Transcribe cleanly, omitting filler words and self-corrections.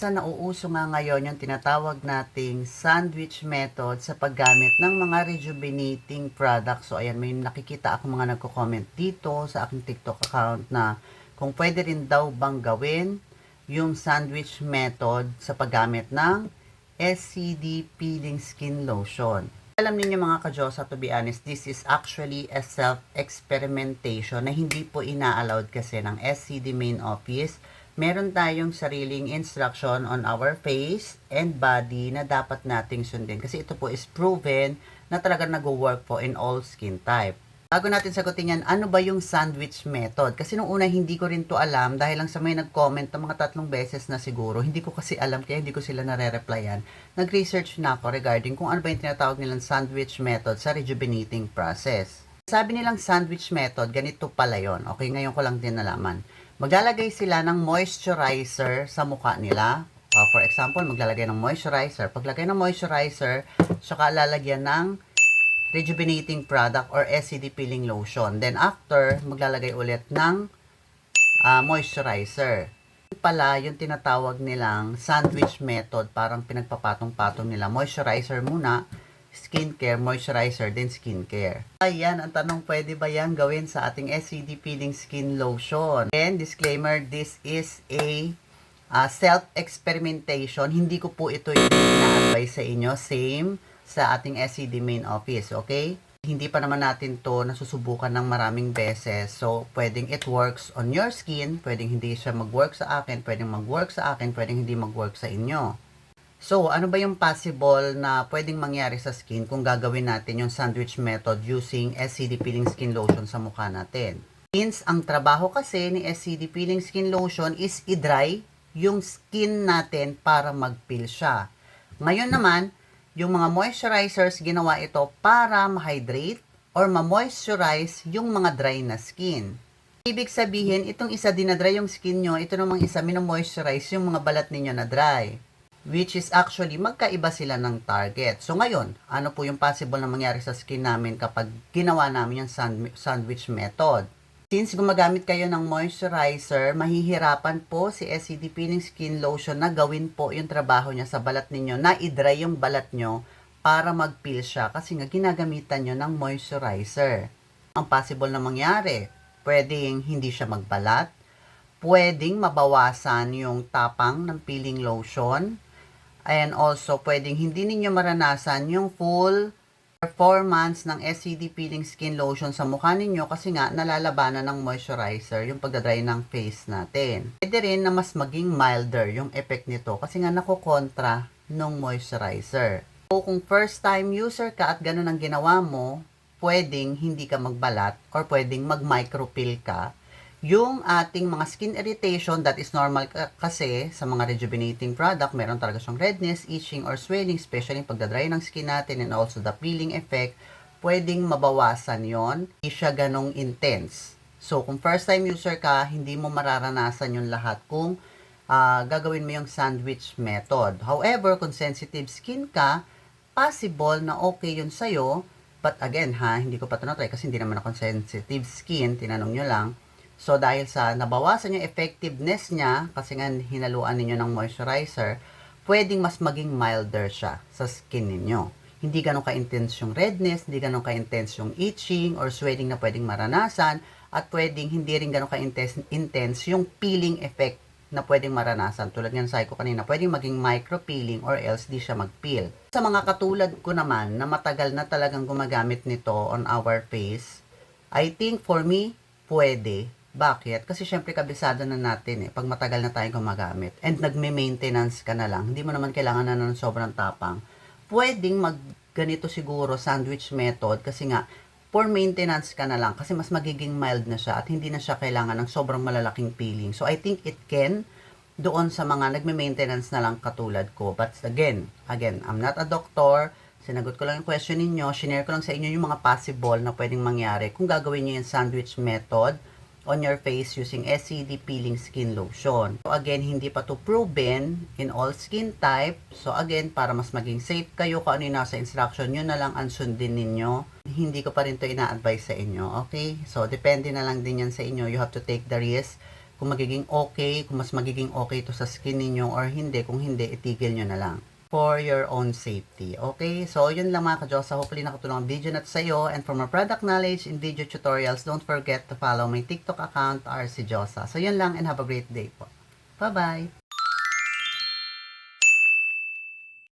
Minsan nauuso nga ngayon yung tinatawag nating sandwich method sa paggamit ng mga rejuvenating products. So ayan, may nakikita ako mga nagko-comment dito sa aking TikTok account na kung pwede rin daw bang gawin yung sandwich method sa paggamit ng SCD Peeling Skin Lotion. Alam niyo mga ka-Diyosa, to be honest, this is actually a self-experimentation na hindi po ina-allowed kasi ng SCD main office. Meron tayong sariling instruction on our face and body na dapat nating sundin. Kasi ito po is proven na talagang nag-work po in all skin type. Bago natin sagutin yan, ano ba yung sandwich method? Kasi nung una hindi ko rin to alam dahil lang sa may nag-comment ng mga 3 beses na siguro. Hindi ko kasi alam kaya hindi ko sila nare-replyan. Nag-research na ako regarding kung ano ba yung tinatawag nilang sandwich method sa rejuvenating process. Sabi nilang sandwich method, ganito pala yon. Okay, ngayon ko lang din nalaman. Maglalagay sila ng moisturizer sa mukha nila. For example, maglalagay ng moisturizer. Paglagay ng moisturizer, saka lalagyan ng rejuvenating product or SCD peeling lotion. Then after, maglalagay ulit ng moisturizer. Pala yung tinatawag nilang sandwich method, parang pinagpapatong-patong nila. Moisturizer muna, skincare, moisturizer, then skincare. Ayan, ang tanong, pwede ba yan gawin sa ating SCD peeling skin lotion? And disclaimer, this is a self-experimentation. Hindi ko po ito yung ina-advise sa inyo. Same sa ating SCD main office, okay? Hindi pa naman natin to nasusubukan ng maraming beses. So, pwedeng it works on your skin, pwedeng hindi siya mag-work sa akin, pwedeng mag-work sa akin, pwedeng hindi mag-work sa inyo. So, ano ba yung possible na pwedeng mangyari sa skin kung gagawin natin yung sandwich method using SCD Peeling Skin Lotion sa mukha natin? Since ang trabaho kasi ni SCD Peeling Skin Lotion is i-dry yung skin natin para mag-peel siya. Ngayon naman, yung mga moisturizers, ginawa ito para ma-hydrate or ma-moisturize yung mga dry na skin. Ibig sabihin, itong isa dinadry yung skin nyo, ito namang isa mino-moisturize yung mga balat ninyo na dry. Which is actually, magkaiba sila ng target. So ngayon, ano po yung possible na mangyari sa skin namin kapag ginawa namin yung sandwich method? Since gumagamit kayo ng moisturizer, mahihirapan po si SCD Peeling Skin Lotion na gawin po yung trabaho niya sa balat ninyo, na i-dry yung balat nyo para mag-peel siya kasi nga ginagamitan nyo ng moisturizer. Ang possible na mangyari, pwedeng hindi siya magbalat, pwedeng mabawasan yung tapang ng peeling lotion, and also pwedeng hindi ninyo maranasan yung full performance ng SCD Peeling Skin Lotion sa mukha ninyo kasi nga nalalabanan ng moisturizer yung pagdadry ng face natin. Pwede rin na mas maging milder yung effect nito kasi nga nakukontra ng moisturizer. So kung first time user ka at ganun ang ginawa mo, pwedeng hindi ka magbalat or pwedeng mag-micropeel ka. Yung ating mga skin irritation, that is normal kasi sa mga rejuvenating product, meron talaga siyang redness, itching, or swelling, especially pagdadry ng skin natin and also the peeling effect, pwedeng mabawasan yon. Hindi siya ganong intense. So, kung first time user ka, hindi mo mararanasan yung lahat kung gagawin mo yung sandwich method. However, kung sensitive skin ka, possible na okay yun sa'yo. But again hindi ko pa ito na-try kasi hindi naman ako sensitive skin, tinanong nyo lang. So, dahil sa nabawasan yung effectiveness niya, kasi nga hinaluan ninyo ng moisturizer, pwedeng mas maging milder siya sa skin ninyo. Hindi ganun ka-intense yung redness, hindi ganun ka-intense yung itching or swelling na pwedeng maranasan, at pwedeng hindi rin ganun ka-intense yung peeling effect na pwedeng maranasan. Tulad nga sabi ko kanina, pwedeng maging micro-peeling or else di siya mag-peel. Sa mga katulad ko naman na matagal na talagang gumagamit nito on our face, I think for me, pwede. Bakit? Kasi syempre kabisado na natin pag matagal na tayong gumagamit and nagme-maintenance ka na lang, hindi mo naman kailangan na ng sobrang tapang. Pwedeng ganito siguro sandwich method kasi nga for maintenance ka na lang kasi mas magiging mild na siya at hindi na siya kailangan ng sobrang malalaking peeling. So I think it can doon sa mga nagme-maintenance na lang katulad ko. But again, I'm not a doctor. Sinagot ko lang yung question ninyo, shinare ko lang sa inyo yung mga possible na pwedeng mangyari kung gagawin nyo yung sandwich method on your face using SCD Peeling Skin Lotion. So again, hindi pa to proven in all skin type. So again, para mas maging safe kayo kung ano yung nasa instruction, yun na lang ang sundin ninyo. Hindi ko pa rin to ina-advise sa inyo, okay? So depende na lang din yan sa inyo. You have to take the risk kung magiging okay, kung mas magiging okay to sa skin ninyo or hindi. Kung hindi, itigil nyo na lang for your own safety. Okay? So, yun lang mga ka-Diyosa. Hopefully nakatulong ang video na sa iyo. And for more product knowledge and video tutorials, don't forget to follow my TikTok account, RC Diyosa. So, yun lang and have a great day po. Bye-bye!